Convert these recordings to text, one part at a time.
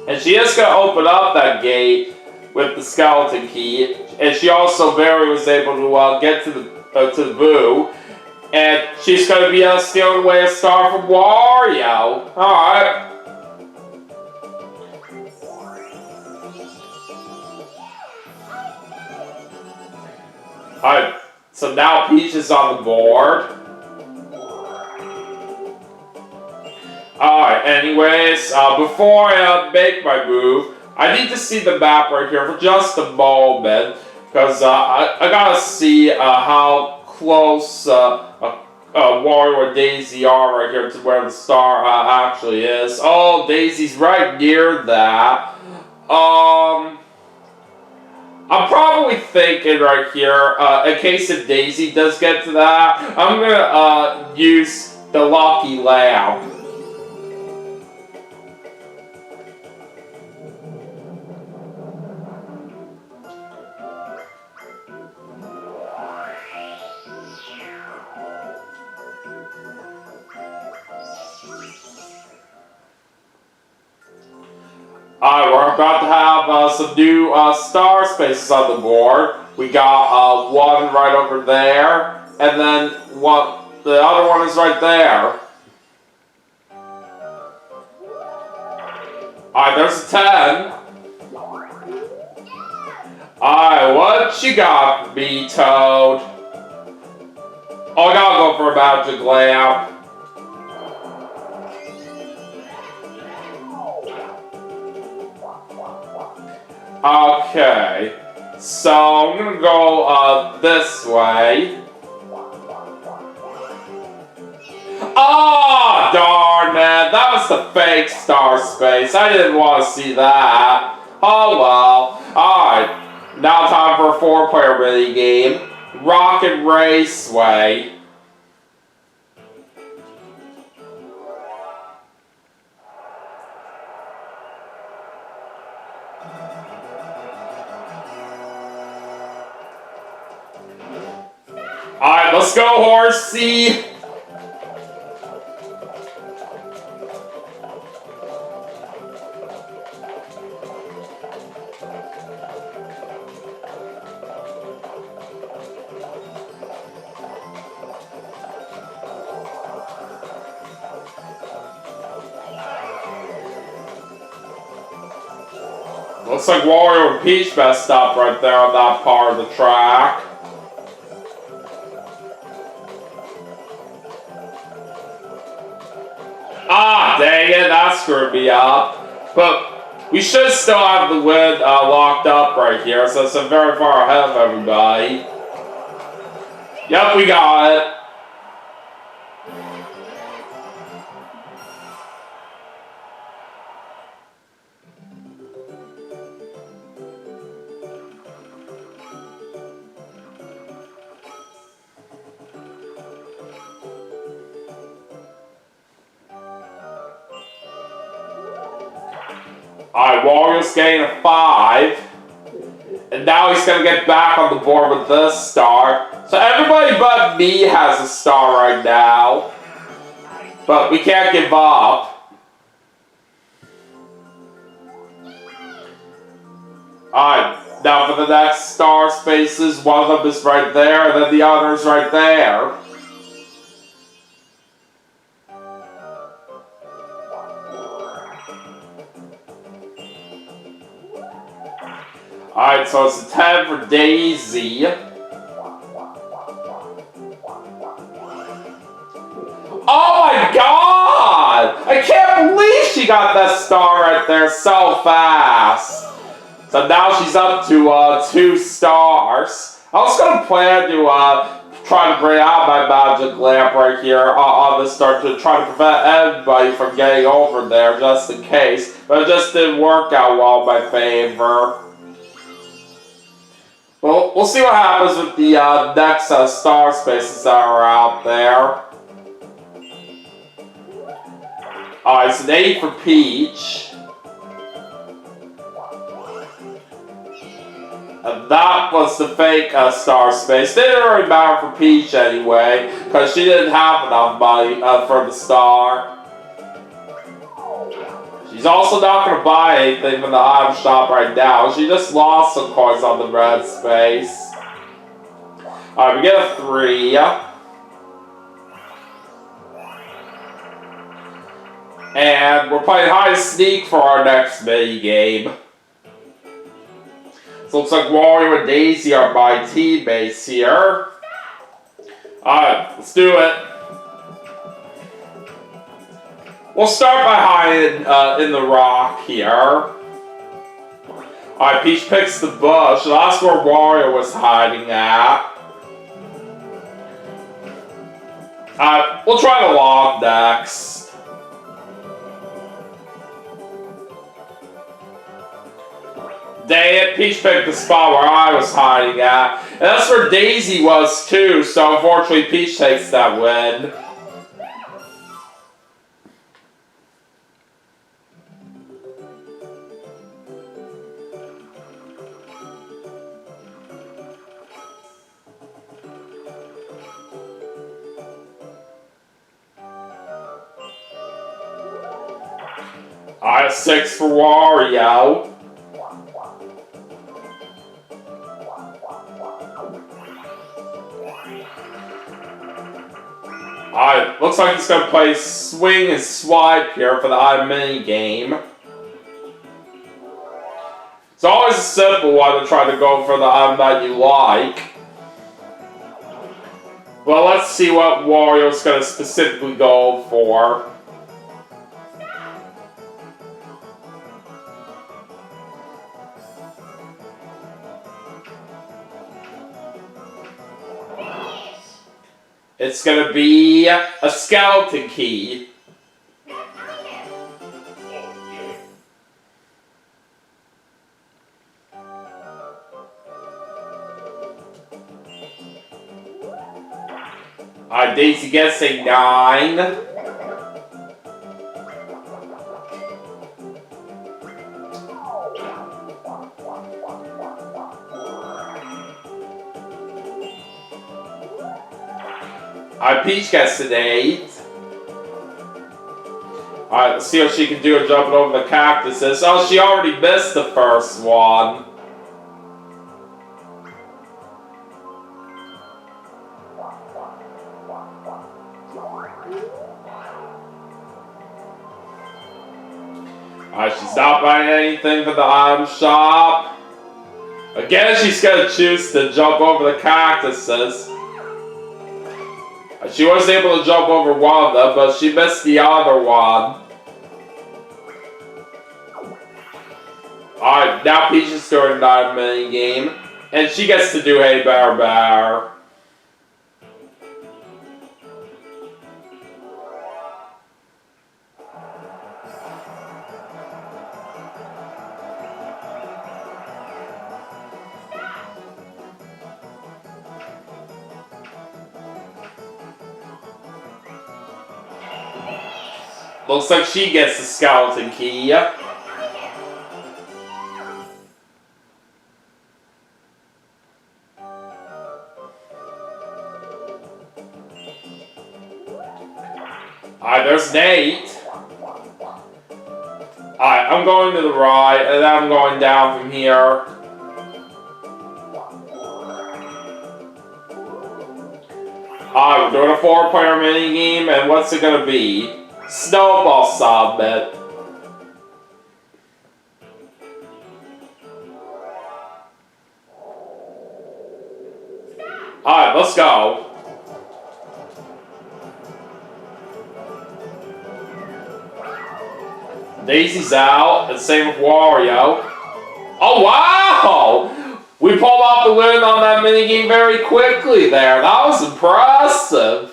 And she is going to open up that gate with the skeleton key. And she also barely was able to get to the Boo. And she's going to be stealing away a star from Wario. Alright. Alright, so now Peach is on the board. Alright, anyways, before I make my move, I need to see the map right here for just a moment. Because I gotta see how close Wario and Daisy are right here to where the star actually is. Oh, Daisy's right near that. I'm probably thinking right here, in case if Daisy does get to that, I'm gonna use the Lucky Lamp. Alright, we're about to have some new star spaces on the board. We got one right over there, and then the other one is right there. Alright, there's a 10. Alright, what you got for me, Toad? Oh, I gotta go for a magic lamp. Okay, so I'm gonna go this way. Oh, darn it! That was the fake star space. I didn't want to see that. Oh well. Alright, now time for a 4-player mini game. Rocket Raceway. Alright, let's go, horsey! Looks like Wario and Peach messed up right there on that part of the track. Ah, dang it, that screwed me up. But we should still have the win locked up right here, so it's very far ahead of everybody. Yep, we got it. Alright, Wario's getting a 5. And now he's going to get back on the board with this star. So everybody but me has a star right now. But we can't give up. Alright, now for the next star spaces, one of them is right there, and then the other is right there. Alright, so it's a 10 for Daisy. Oh my god! I can't believe she got that star right there so fast. So now she's up to 2 stars. I was going to plan to try to bring out my magic lamp right here on the start to try to prevent anybody from getting over there just in case. But it just didn't work out well in my favor. Well, we'll see what happens with the next star spaces that are out there. Alright, it's an 8 for Peach. And that was the fake star space. Didn't really matter for Peach anyway, because she didn't have enough money for the star. She's She's also not going to buy anything from the item shop right now. She just lost some coins on the red space. Alright, we get a 3. And we're playing hide and sneak for our next mini game. So looks like Wario and Daisy are my teammates here. Alright, let's do it. We'll start by hiding in the rock here. Alright, Peach picks the bush. That's where Wario was hiding at. We'll try the log next. Dang it, Peach picked the spot where I was hiding at. And that's where Daisy was too, so unfortunately Peach takes that win. Alright, 6 for Wario. Alright, looks like he's gonna play swing and swipe here for the item mini game. It's always a simple one to try to go for the item that you like. Well, let's see what Wario's gonna specifically go for. It's gonna be a skeleton key. Alright, Daisy gets a 9. Alright, Peach gets an 8. Alright, let's see what she can do jumping over the cactuses. Oh, she already missed the first one. Alright, she's not buying anything for the item shop. Again, she's gonna choose to jump over the cactuses. She was able to jump over one of them, but she missed the other one. Alright, now Peach is starting that mini game, and she gets to do Hey Bear Bear. Looks like she gets the skeleton key. Alright, there's an 8. Alright, I'm going to the right, and then I'm going down from here. Alright, we're doing a 4-player minigame, and what's it gonna be? Snowball Summit. Alright, let's go. Daisy's out, and same with Wario. Oh wow! We pulled off the win on that minigame very quickly there. That was impressive.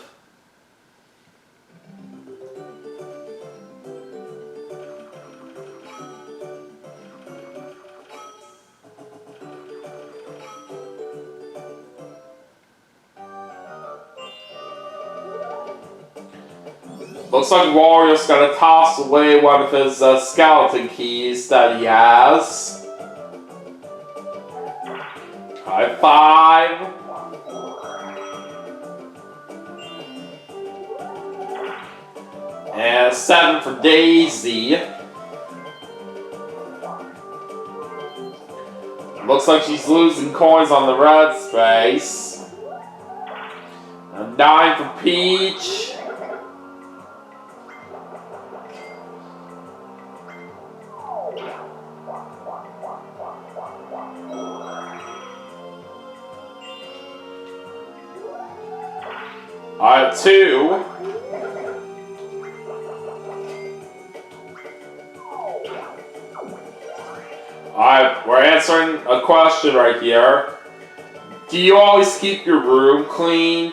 Looks like Wario's gonna toss away one of his skeleton keys that he has. High 5. And 7 for Daisy. Looks like she's losing coins on the red space. A 9 for Peach. Alright, 2. Alright, we're answering a question right here. Do you always keep your room clean?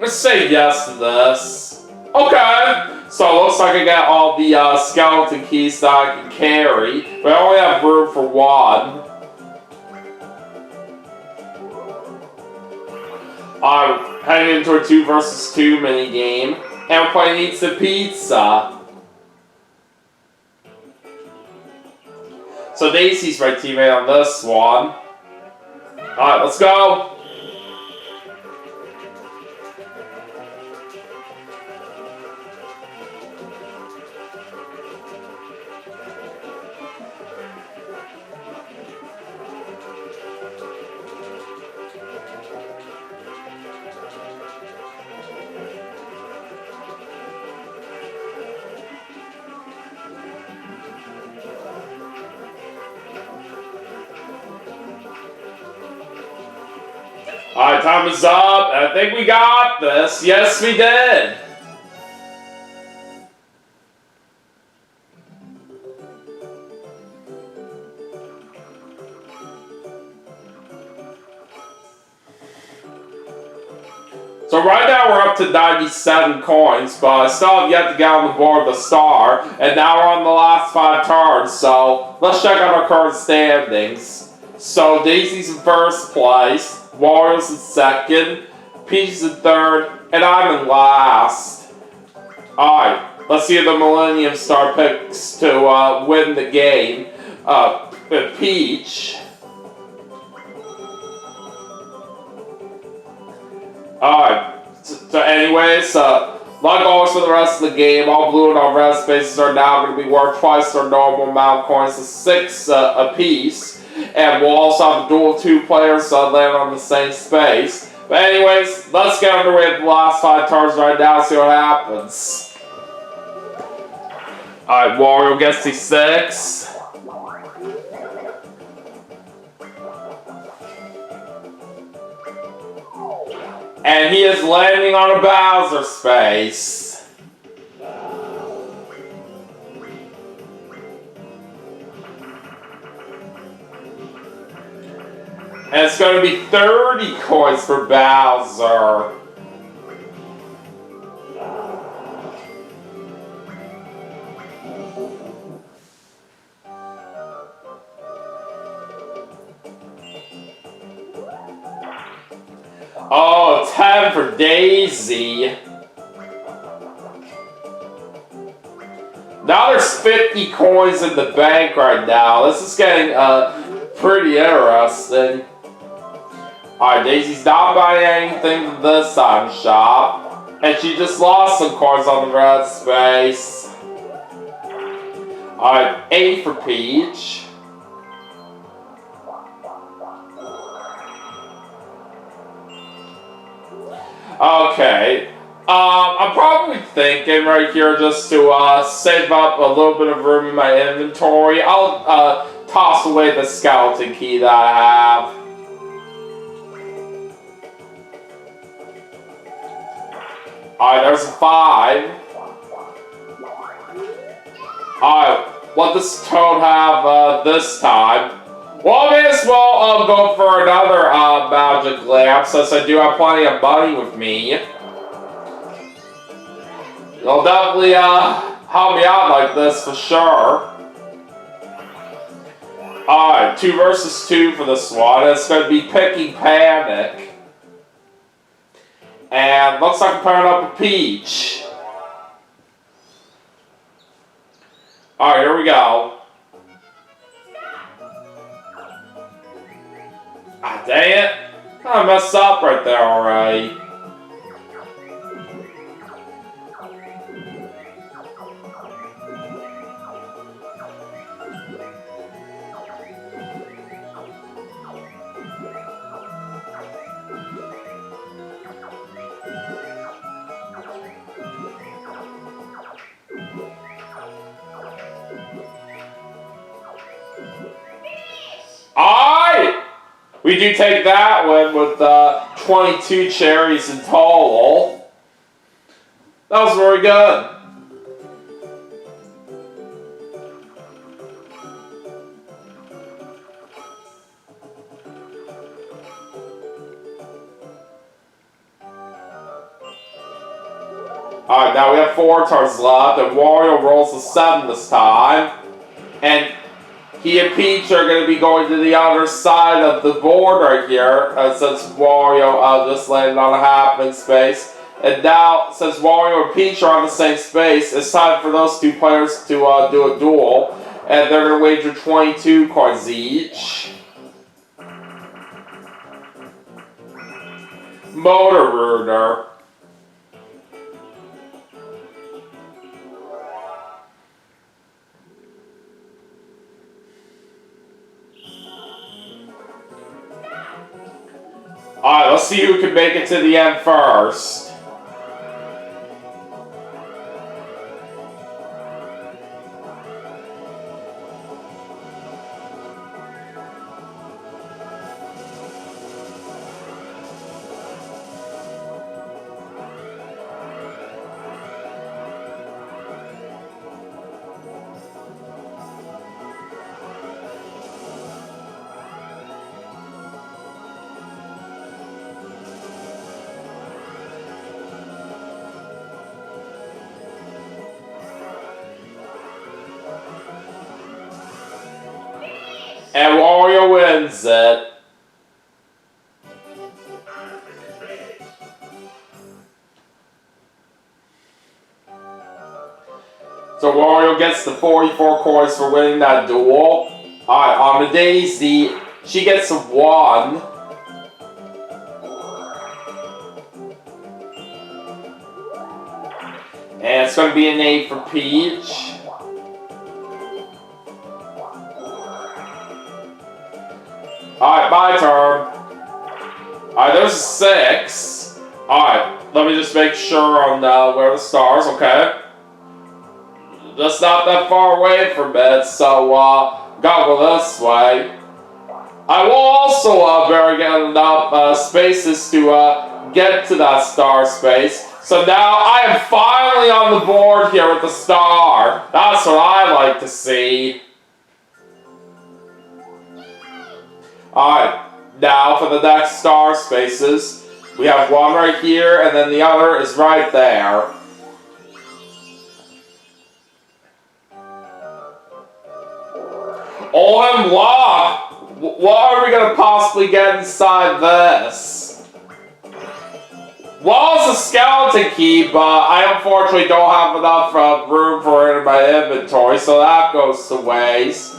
Let's say yes to this. Okay, so it looks like I got all the skeleton keys that I can carry, but I only have room for 1. I'm heading into a 2 versus 2 mini game, and we're playing Eats the Pizza. So Daisy's my teammate on this one. Alright, let's go! Alright, time is up. I think we got this. Yes, we did. So right now we're up to 97 coins, but I still have yet to get on the board with a star, and now we're on the last 5 turns, so let's check out our current standings. So Daisy's in first place, Wario's in second, Peach is in third, and I'm in last. Alright, let's see if the Millennium Star picks to win the game. Peach. Alright, so anyways, like always for the rest of the game, all blue and all red spaces are now going to be worth twice their normal amount of coins, so 6 apiece. And we'll also have a duel of 2 players, so land on the same space. But anyways, let's get underway with the last 5 turns right now and see what happens. Alright, Wario gets to 6. And he is landing on a Bowser space. And it's going to be 30 coins for Bowser. Oh, 10 for Daisy. Now there's 50 coins in the bank right now. This is getting pretty interesting. Alright, Daisy's not buying anything from this time shop. And she just lost some coins on the red space. Alright, 8 for Peach. Okay. I'm probably thinking right here just to save up a little bit of room in my inventory. I'll toss away the skeleton key that I have. Alright, there's a 5. Alright, what does Toad have this time? Well, I may as well go for another magic lamp, since I do have plenty of money with me. It'll definitely help me out like this for sure. Alright, 2 versus 2 for this one. It's going to be Picking Panic. And looks like I'm pairing up a Peach. Alright, here we go. Ah, dang it. I messed up right there already. We do take that one with 22 cherries in total. That was very good. Alright, now we have 4 turns left, and Wario rolls a 7 this time. And he and Peach are going to be going to the other side of the board right here, since Wario just landed on a happening space. And now, since Wario and Peach are on the same space, it's time for those 2 players to do a duel. And they're going to wager 22 coins each. Motor Ruiner. Alright, let's see who can make it to the end first. And Wario wins it. So Wario gets the 44 coins for winning that duel. Alright, on the Daisy, she gets a 1. And it's going to be an 8 for Peach. Alright, my turn. Alright, there's a 6. Alright, let me just make sure on where the stars, okay? Just not that far away from it, so gotta go this way. I will also get enough spaces to get to that star space. So now I am finally on the board here with the star. That's what I like to see. Alright, now for the next star spaces. We have one right here, and then the other is right there. Oh, lock! What are we going to possibly get inside this? Well, it's a skeleton key, but I unfortunately don't have enough room for it in my inventory, so that goes to waste.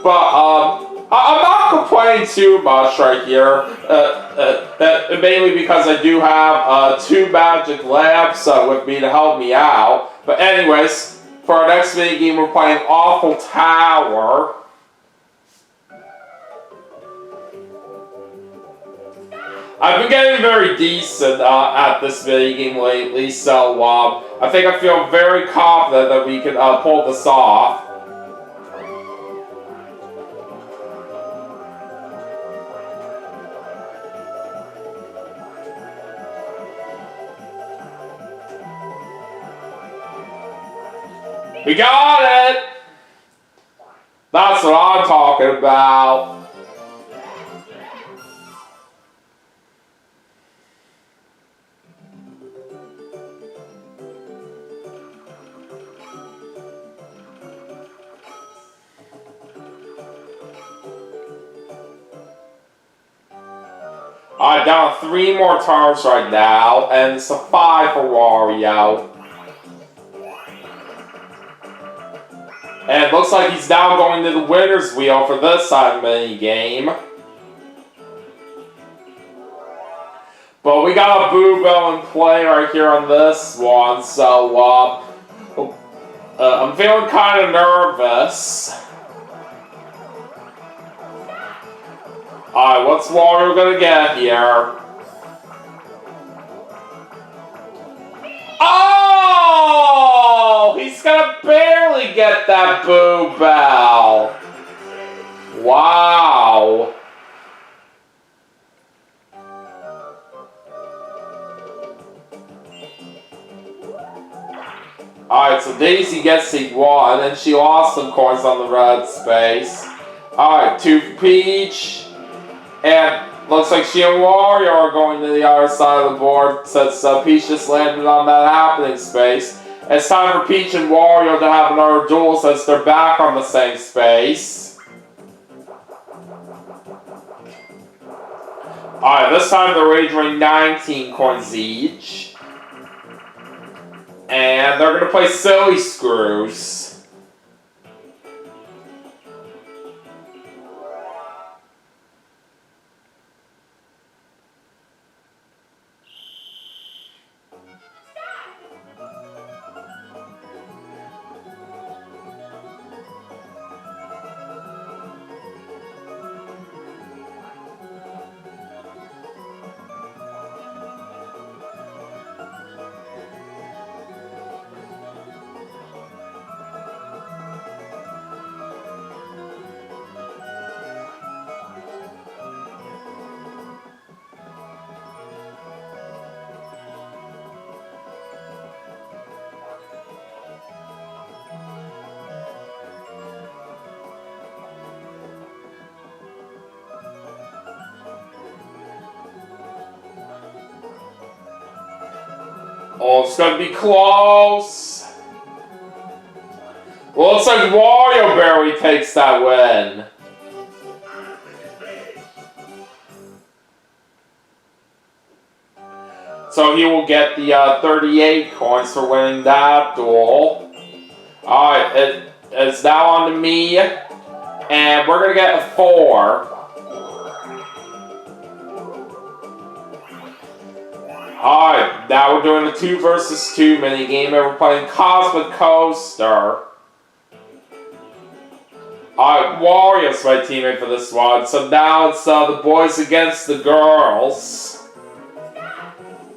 But, I'm not complaining too much right here, mainly because I do have 2 magic lamps with me to help me out. But anyways, for our next minigame, we're playing Awful Tower. I've been getting very decent at this minigame lately, so I think I feel very confident that we can pull this off. We got it! That's what I'm talking about. Alright, down 3 more turns right now, and it's a 5 for Wario. And it looks like he's now going to the winner's wheel for this side of the minigame. But we got a Boo-Bell in play right here on this one, so I'm feeling kind of nervous. Alright, what's Wario gonna get here? Oh! He's gonna barely get that Boo-Bell. Wow. Alright, so Daisy gets the 1, and she lost some coins on the red space. Alright, 2 for Peach. And looks like she and Wario are going to the other side of the board since Peach just landed on that happening space. It's time for Peach and Wario to have another duel since they're back on the same space. Alright, this time they're wagering 19 coins each. And they're going to play Silly Screws. Oh, it's gonna be close. Well, looks like Wario barely takes that win. So he will get the 38 coins for winning that duel. Alright, it's now on to me. And we're gonna get a 4. Alright, now we're doing a 2 versus 2 minigame and we're playing Cosmic Coaster. Alright, Wario's my teammate for this one, so now it's the boys against the girls.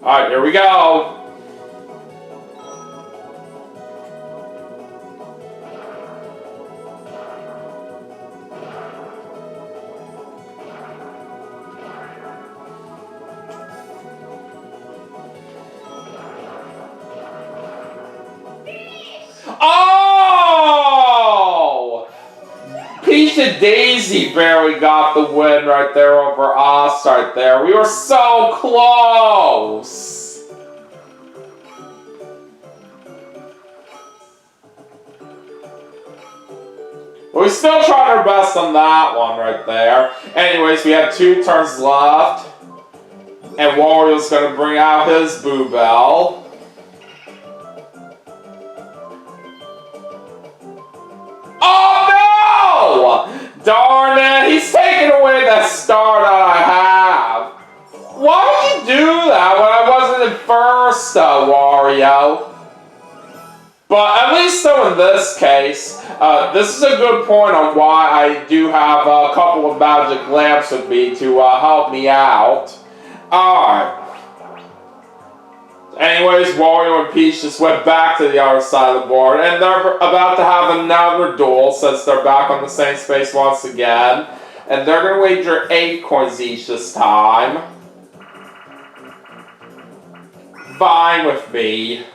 Alright, here we go. Oh! Peach and Daisy barely got the win right there over us right there. We were so close! We still tried our best on that one right there. Anyways, we have 2 turns left. And Wario's gonna bring out his Boo Bell. Darn it, he's taking away that star that I have. Why would you do that when I wasn't in first, Wario? But at least though in this case, this is a good point on why I do have a couple of magic lamps with me to help me out. Alright. Anyways, Wario and Peach just went back to the other side of the board, and they're about to have another duel since they're back on the same space once again. And they're going to wager 8 coins each this time. Fine with me.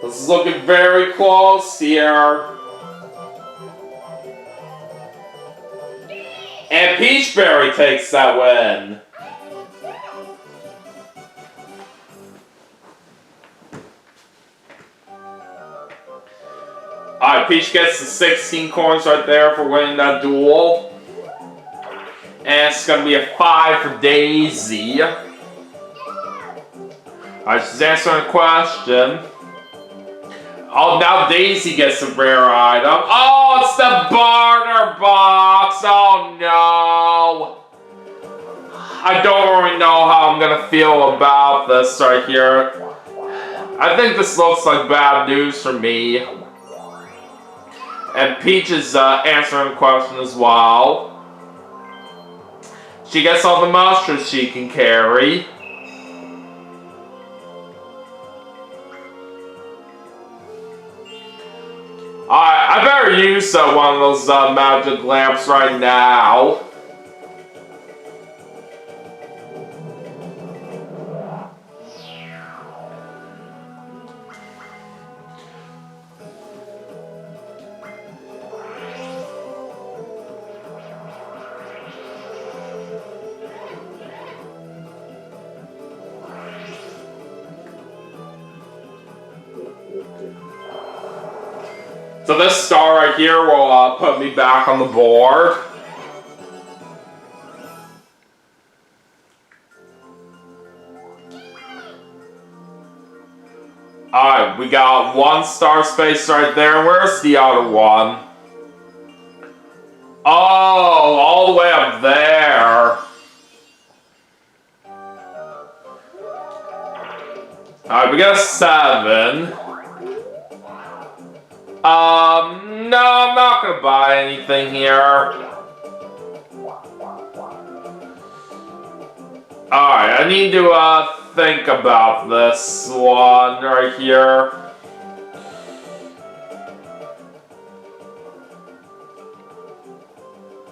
This is looking very close here. And Peachberry takes that win. Alright, Peach gets the 16 coins right there for winning that duel. And it's going to be a 5 for Daisy. Alright, she's answering a question. Oh, now Daisy gets a rare item. Oh, it's the barter box. Oh, no. I don't really know how I'm going to feel about this right here. I think this looks like bad news for me. And Peach is answering the question as well. She gets all the mushrooms she can carry. I better use one of those magic lamps right now. So this star right here will put me back on the board. Alright, we got one star space right there. Where's the other one? Oh, all the way up there. Alright, we got a 7. No, I'm not gonna buy anything here. Alright, I need to, think about this one right here.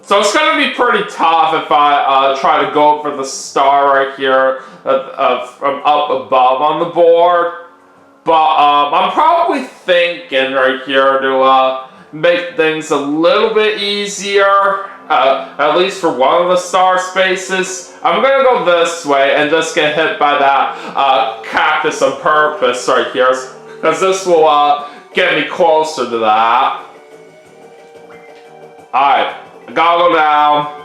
So it's gonna be pretty tough if I, try to go for the star right here, from up above on the board. But I'm probably thinking right here to make things a little bit easier, at least for one of the star spaces. I'm gonna go this way and just get hit by that cactus on purpose right here, because this will get me closer to that. Alright, I gotta go down.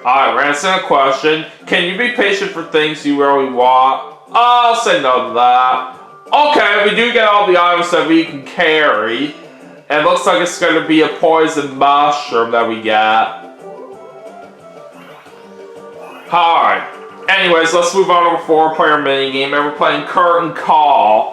Alright, we're answering a question. Can you be patient for things you really want? I'll say no to that. Okay, we do get all the items that we can carry. And it looks like it's going to be a poison mushroom that we get. Alright. Anyways, let's move on to a 4-player minigame, and we're playing Curtain Call.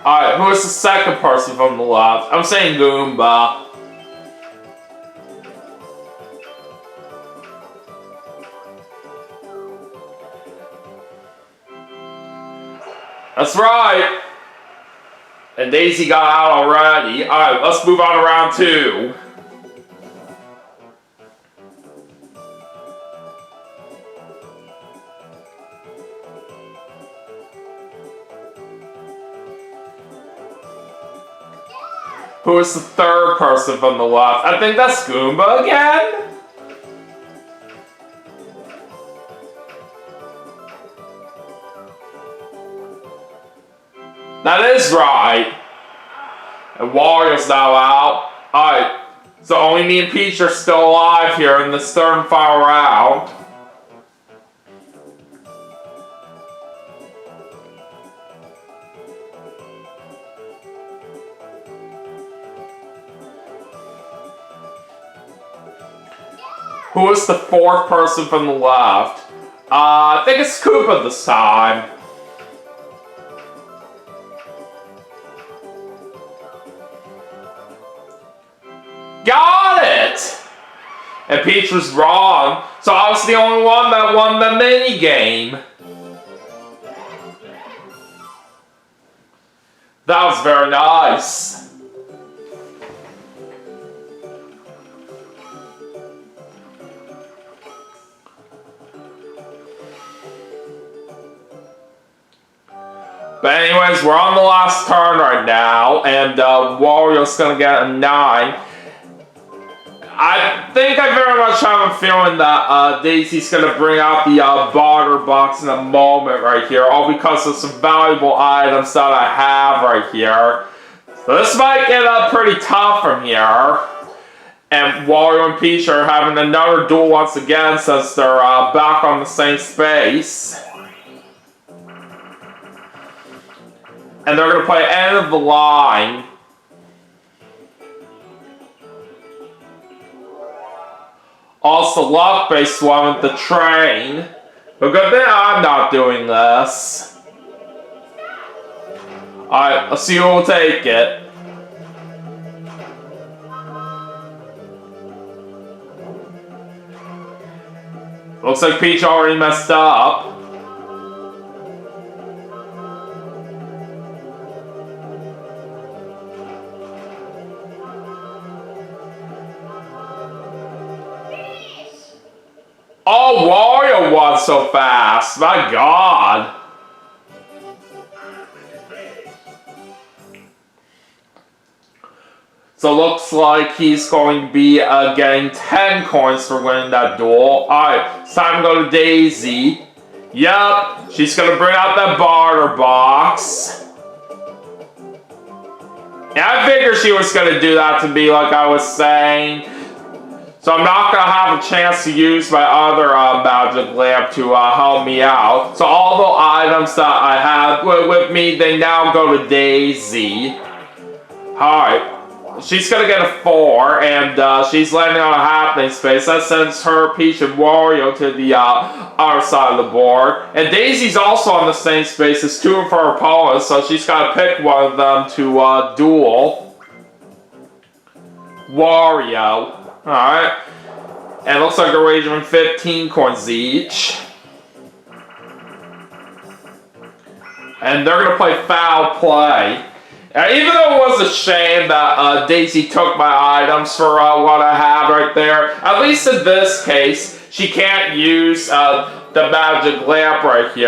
Alright, who is the second person from the left? I'm saying Goomba. That's right! And Daisy got out already. Alright, let's move on to round 2. Who is the third person from the left? I think that's Goomba again? That is right. And Wario's now out. Alright, so only me and Peach are still alive here in this third and final round. Who is the fourth person from the left? I think it's Koopa this time. Got it! And Peach was wrong. So I was the only one that won the mini game. That was very nice. But anyways, we're on the last turn right now, and Wario's gonna get a 9. I think I very much have a feeling that Daisy's gonna bring out the barter box in a moment right here, all because of some valuable items that I have right here. So this might get pretty tough from here. And Wario and Peach are having another duel once again since they're back on the same space. And they're going to play end of the line. Also, luck-based one with the train. But good thing I'm not doing this. Alright, let's see who will take it. Looks like Peach already messed up. Oh, Wario won so fast! My God! So looks like he's going to be getting 10 coins for winning that duel. Alright, it's time to go to Daisy. Yup, she's going to bring out that barter box. And I figured she was going to do that to me like I was saying. So I'm not going to have a chance to use my other magic lamp to help me out. So all the items that I have with me, they now go to Daisy. Alright. She's going to get a 4, and she's landing on a happening space. That sends her, Peach, and Wario to the other side of the board. And Daisy's also on the same space as 2 of her opponents, so she's got to pick one of them to duel. Wario. Alright. And it looks like they're wagering 15 coins each. And they're going to play foul play. Even though it was a shame that Daisy took my items for what I have right there, at least in this case, she can't use the magic lamp right here.